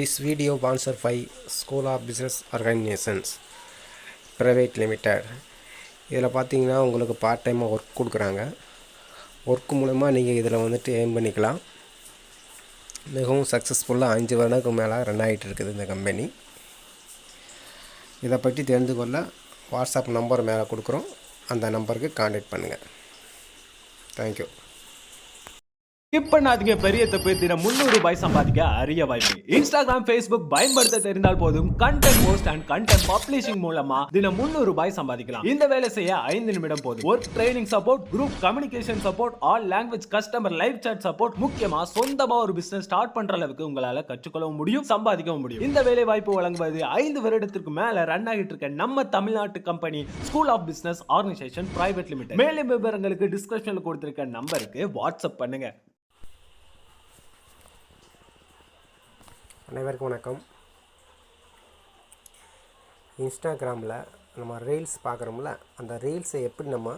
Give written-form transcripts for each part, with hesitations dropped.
This video sponsored by School of Business Organizations Private Limited. இதில் பார்த்தீங்கன்னா உங்களுக்கு part டைமாக ஒர்க் கொடுக்குறாங்க. ஒர்க் மூலமா நீங்கள் இதில் வந்துட்டு ஏர்ன் பண்ணிக்கலாம். மிகவும் சக்ஸஸ்ஃபுல்லாக 5 வருடத்துக்கு மேலே ரன் ஆகிட்டு இருக்குது இந்த கம்பெனி. இதை பற்றி தெரிந்து கொள்ள வாட்ஸ்அப் நம்பர் மேலே கொடுக்குறோம், அந்த நம்பருக்கு கான்டாக்ட் பண்ணுங்கள். தேங்க்யூ. ஸ்கிப் பண்ணாதீங்க, பெரிய தப்பு. தினம் 300 ரூபாய் சம்பாதிக்க அரிய வாய்ப்பு. இன்ஸ்டாகிராம், ஃபேஸ்புக் பயன்படுத்த தெரிந்தால் போதும். Content post and content publishing மூலமா தினம் 300 ரூபாய் சம்பாதிக்கலாம். இந்த வேலை செய்ய 5 நிமிடம் போதும். Work training support, group communication support, all language customer live chat support, முக்கியமா சொந்தமா ஒரு பிசினஸ் ஸ்டார்ட் பண்ற அளவுக்கு உங்களால கற்றுக்கொள்ளவும் முடியும், சம்பாதிக்கவும் முடியும். இந்த வேலை வாய்ப்பு வழங்குவது 5 வருடத்திற்கு மேல ரன் ஆகிட்டு இருக்க நம்ம தமிழ்நாட்டு company school of business organisation private limited. மேலும் விவரங்களுக்கு டிஸ்கிரிப்ஷன்ல கொடுத்திருக்க நம்பருக்கு வாட்ஸ்அப் பண்ணுங்க. அனைவருக்கும் வணக்கம். இன்ஸ்டாகிராமில் நம்ம ரீல்ஸ் பார்க்குறோம்ல, அந்த ரீல்ஸை எப்படி நம்ம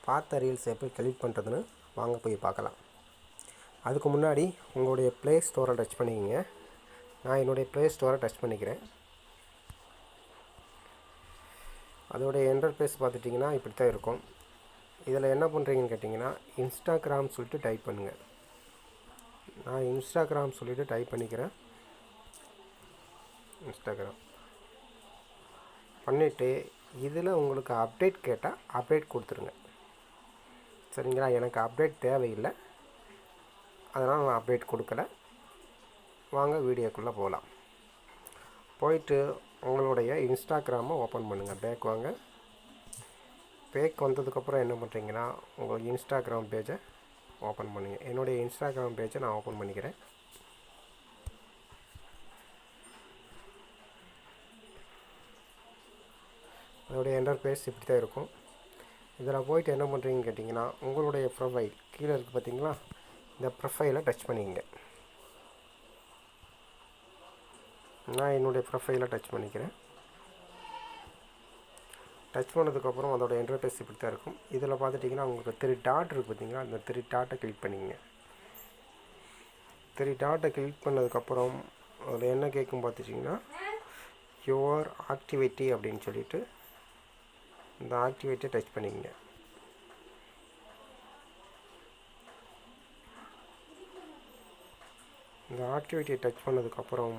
பார்த்த ரீல்ஸை எப்படி டெலீட் பண்ணுறதுன்னு வாங்க போய் பார்க்கலாம். அதுக்கு முன்னாடி உங்களுடைய ப்ளே ஸ்டோரை டச் பண்ணிக்கோங்க. நான் என்னுடைய ப்ளே ஸ்டோரை டச் பண்ணிக்கிறேன். அதோடைய இன்டர்ஃபேஸ் பார்த்துட்டிங்கன்னா இப்படி தான் இருக்கும். இதில் என்ன பண்ணுறீங்கன்னு கேட்டிங்கன்னா, இன்ஸ்டாகிராம் சொல்லிட்டு டைப் பண்ணுங்கள். நான் இன்ஸ்டாகிராம் சொல்லிவிட்டு டைப் பண்ணிக்கிறேன். இன்ஸ்டாகிராம் பண்ணிவிட்டு இதில் உங்களுக்கு அப்டேட் கேட்டால் அப்டேட் கொடுத்துருங்க. சரிங்களா? எனக்கு அப்டேட் தேவையில்லை, அதனால் நான் அப்டேட் கொடுக்கல. வாங்க வீடியோக்குள்ளே போகலாம். போயிட்டு உங்களுடைய இன்ஸ்டாகிராமை ஓப்பன் பண்ணுங்கள். பேக் வாங்க. பேக் வந்ததுக்கப்புறம் என்ன பண்ணுறீங்கன்னா, உங்களுக்கு இன்ஸ்டாகிராம் பேஜை ஓப்பன் பண்ணுங்கள். என்னுடைய இன்ஸ்டாகிராம் பேஜை நான் ஓப்பன் பண்ணிக்கிறேன். அதோடைய இன்டர்ஃபேஸ் இப்படி தான் இருக்கும். இதில் போயிட்டு என்ன பண்ணுறீங்கன்னு கேட்டிங்கன்னா, உங்களுடைய ப்ரொஃபைல் கீழே இருக்குது பார்த்தீங்களா, இந்த ப்ரொஃபைலை டச் பண்ணிக்கங்க. நான் என்னுடைய ப்ரொஃபைலை டச் பண்ணிக்கிறேன். டச் பண்ணதுக்கப்புறம் அதோட இன்டர்ஃபேஸ் இப்படி தான் இருக்கும். இதில் பார்த்துட்டிங்கன்னா உங்களுக்கு 3 டாட் இருக்குது பார்த்தீங்களா, அந்த 3 டாட்டை கிளிக் பண்ணிக்கங்க. 3 டாட்டை கிளிக் பண்ணதுக்கப்புறம் அதில் என்ன கேட்கும் பார்த்துட்டிங்கன்னா, யுவர் ஆக்டிவிட்டி அப்படின்னு சொல்லிட்டு இந்த ஆக்டிவிட்டியை டச் பண்ணிக்கங்க. இந்த ஆக்டிவிட்டியை டச் பண்ணதுக்கப்புறம்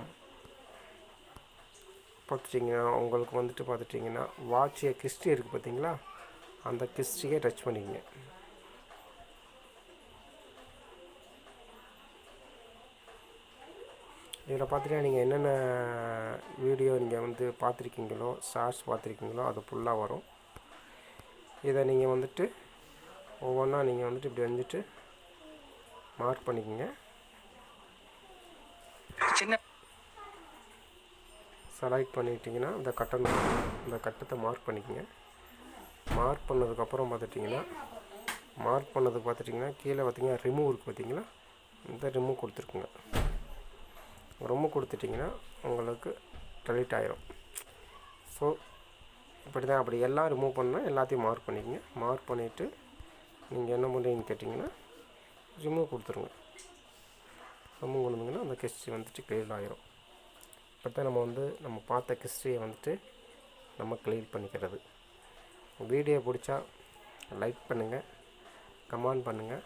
பார்த்துட்டிங்கன்னா உங்களுக்கு வந்துட்டு பார்த்துட்டிங்கன்னா வாட்ச் ஏ ஹிஸ்ட்ரி இருக்குது பார்த்தீங்களா, அந்த ஹிஸ்ட்ரியை டச் பண்ணிக்கங்க. இதில் பார்த்துட்டா நீங்கள் என்னென்ன வீடியோ நீங்கள் வந்து பார்த்துருக்கீங்களோ, ஷார்ட்ஸ் பார்த்துருக்கீங்களோ அது ஃபுல்லாக வரும். இதை நீங்கள் வந்துட்டு ஒவ்வொன்றா நீங்கள் வந்துட்டு இப்படி வந்துட்டு மார்க் பண்ணிக்கோங்க. செலக்ட் பண்ணிட்டீங்கன்னா இந்த கட்டத்தை மார்க் பண்ணிக்கோங்க. மார்க் பண்ணதுக்கப்புறம் பார்த்துட்டிங்கன்னா கீழே பார்த்தீங்கன்னா ரிமூவ் இருக்குது பார்த்தீங்களா, இந்த ரிமூவ் கொடுத்துருக்குங்க. ரிமூவ் கொடுத்துட்டிங்கன்னா உங்களுக்கு டெலீட் ஆயிரும். ஸோ இப்படி தான். அப்படி எல்லாம் ரிமூவ் பண்ணால் எல்லாத்தையும் மார்க் பண்ணிக்கங்க. மார்க் பண்ணிவிட்டு நீங்கள் என்ன பண்ணுறீங்கன்னு கேட்டிங்கன்னா ரிமூவ் கொடுத்துருங்க. ரிமூவ் பண்ணுங்கன்னா அந்த ஹிஸ்ட்ரி வந்துட்டு கிளியர் ஆகிரும். இப்போ தான் நம்ம பார்த்த ஹிஸ்ட்ரியை வந்துட்டு நம்ம கிளியர் பண்ணிக்கிறது. வீடியோ பிடிச்சா லைக் பண்ணுங்கள், கமெண்ட் பண்ணுங்கள்,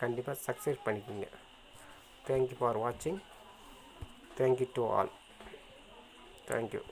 கண்டிப்பாக சக்ஸஸ் பண்ணிக்கோங்க. தேங்க்யூ ஃபார் வாட்சிங். Thank you to all. தேங்க்யூ.